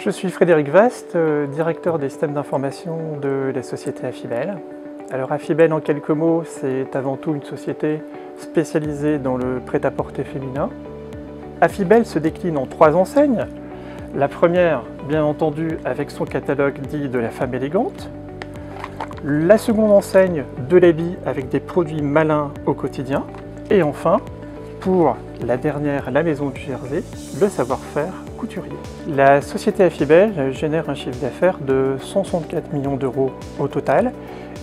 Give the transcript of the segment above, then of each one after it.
Je suis Frédéric Vast, directeur des systèmes d'information de la société Affibel. Alors Affibel, en quelques mots, c'est avant tout une société spécialisée dans le prêt-à-porter féminin. Affibel se décline en 3 enseignes. La première, bien entendu, avec son catalogue dit de la femme élégante. La seconde enseigne de l'habit avec des produits malins au quotidien. Et enfin, pour la dernière, la maison du Jersey, le savoir-faire couturier. La société Affibel génère un chiffre d'affaires de 164 millions d'euros au total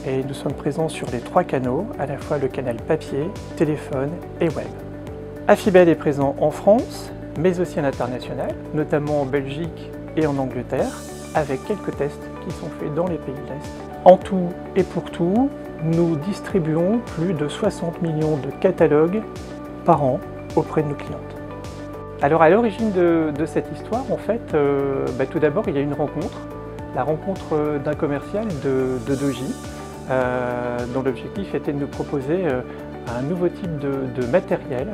et nous sommes présents sur les 3 canaux, à la fois le canal papier, téléphone et web. Affibel est présent en France, mais aussi à l'international, notamment en Belgique et en Angleterre, avec quelques tests qui sont faits dans les pays de l'Est. En tout et pour tout, nous distribuons plus de 60 millions de catalogues par an auprès de nos clientes. Alors à l'origine de cette histoire, en fait, tout d'abord il y a une rencontre, la rencontre d'un commercial de Doji, dont l'objectif était de nous proposer un nouveau type de matériel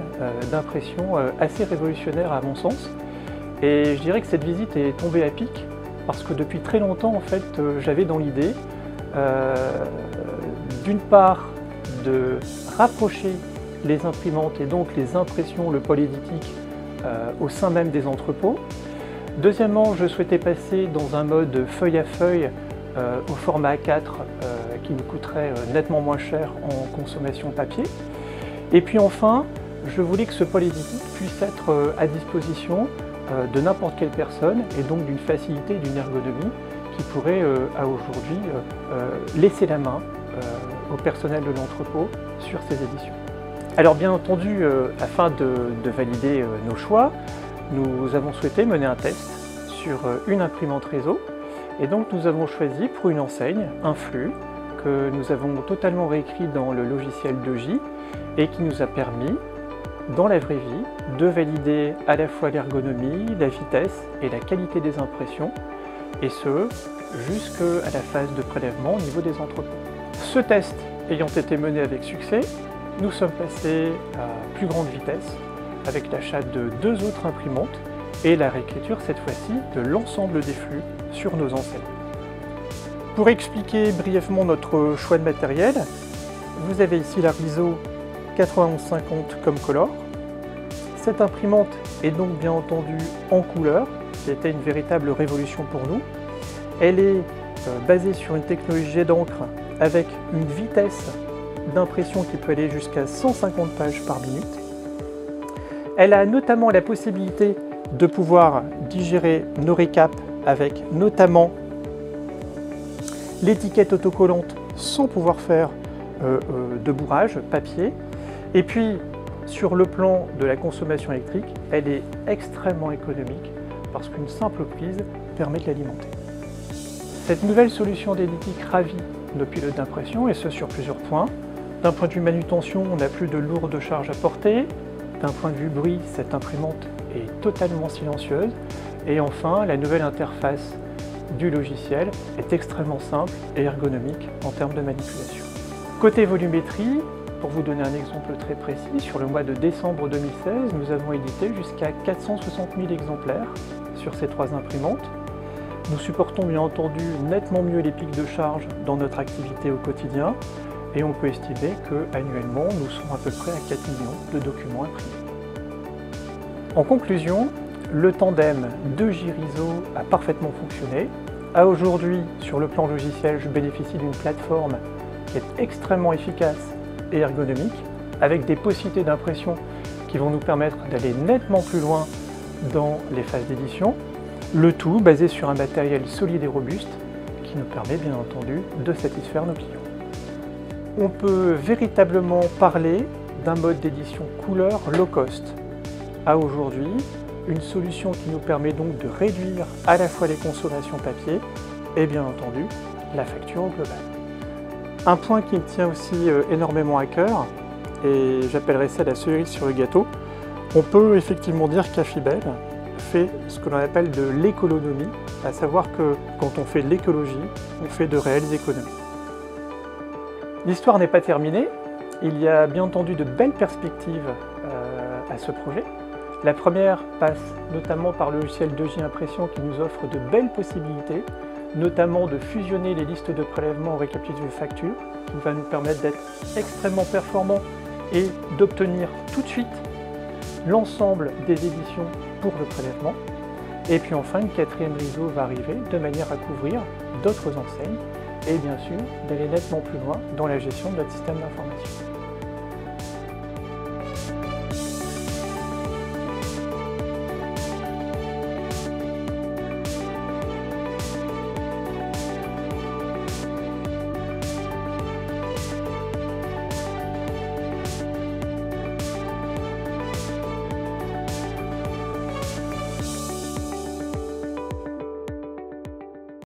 d'impression assez révolutionnaire à mon sens. Et je dirais que cette visite est tombée à pic parce que depuis très longtemps en fait j'avais dans l'idée d'une part de rapprocher les imprimantes et donc les impressions, le pôle éditique au sein même des entrepôts. Deuxièmement, je souhaitais passer dans un mode feuille à feuille au format A4 qui nous coûterait nettement moins cher en consommation papier. Et puis enfin, je voulais que ce pôle éditique puisse être à disposition de n'importe quelle personne et donc d'une facilité et d'une ergonomie qui pourrait à aujourd'hui laisser la main au personnel de l'entrepôt sur ces éditions. Alors bien entendu, afin de valider nos choix, nous avons souhaité mener un test sur une imprimante réseau et donc nous avons choisi pour une enseigne un flux que nous avons totalement réécrit dans le logiciel Doji et qui nous a permis, dans la vraie vie, de valider à la fois l'ergonomie, la vitesse et la qualité des impressions, et ce, jusqu'à la phase de prélèvement au niveau des entrepôts. Ce test ayant été mené avec succès, nous sommes passés à plus grande vitesse avec l'achat de 2 autres imprimantes et la réécriture cette fois-ci de l'ensemble des flux sur nos enseignes. Pour expliquer brièvement notre choix de matériel, vous avez ici la Riso 9150 comme color. Cette imprimante est donc bien entendu en couleur, c'était une véritable révolution pour nous. Elle est basée sur une technologie jet d'encre avec une vitesse d'impression qui peut aller jusqu'à 150 pages par minute. Elle a notamment la possibilité de pouvoir digérer nos récaps avec notamment l'étiquette autocollante sans pouvoir faire de bourrage papier. Et puis sur le plan de la consommation électrique, elle est extrêmement économique parce qu'une simple prise permet de l'alimenter. Cette nouvelle solution d'éditique ravit nos pilotes d'impression et ce sur plusieurs points. D'un point de vue manutention, on n'a plus de lourdes charges à porter. D'un point de vue bruit, cette imprimante est totalement silencieuse. Et enfin, la nouvelle interface du logiciel est extrêmement simple et ergonomique en termes de manipulation. Côté volumétrie, pour vous donner un exemple très précis, sur le mois de décembre 2016, nous avons édité jusqu'à 460 000 exemplaires sur ces 3 imprimantes. Nous supportons bien entendu nettement mieux les pics de charge dans notre activité au quotidien et on peut estimer qu'annuellement nous serons à peu près à 4 millions de documents imprimés. En conclusion, le tandem Doji-Riso a parfaitement fonctionné. À aujourd'hui, sur le plan logiciel, je bénéficie d'une plateforme qui est extrêmement efficace et ergonomique, avec des possibilités d'impression qui vont nous permettre d'aller nettement plus loin dans les phases d'édition. Le tout basé sur un matériel solide et robuste qui nous permet bien entendu de satisfaire nos clients. On peut véritablement parler d'un mode d'édition couleur low cost. À aujourd'hui, une solution qui nous permet donc de réduire à la fois les consommations papier et bien entendu la facture au global. Un point qui me tient aussi énormément à cœur, et j'appellerais ça la cerise sur le gâteau, on peut effectivement dire qu'Affibel fait ce que l'on appelle de l'économie, à savoir que quand on fait de l'écologie, on fait de réelles économies. L'histoire n'est pas terminée, il y a bien entendu de belles perspectives à ce projet, La première passe notamment par le logiciel 2J Impression qui nous offre de belles possibilités, notamment de fusionner les listes de prélèvements au récapitulatif de facture, qui va nous permettre d'être extrêmement performants et d'obtenir tout de suite l'ensemble des éditions pour le prélèvement. Et puis enfin, une quatrième ISO va arriver de manière à couvrir d'autres enseignes et bien sûr d'aller nettement plus loin dans la gestion de notre système d'information.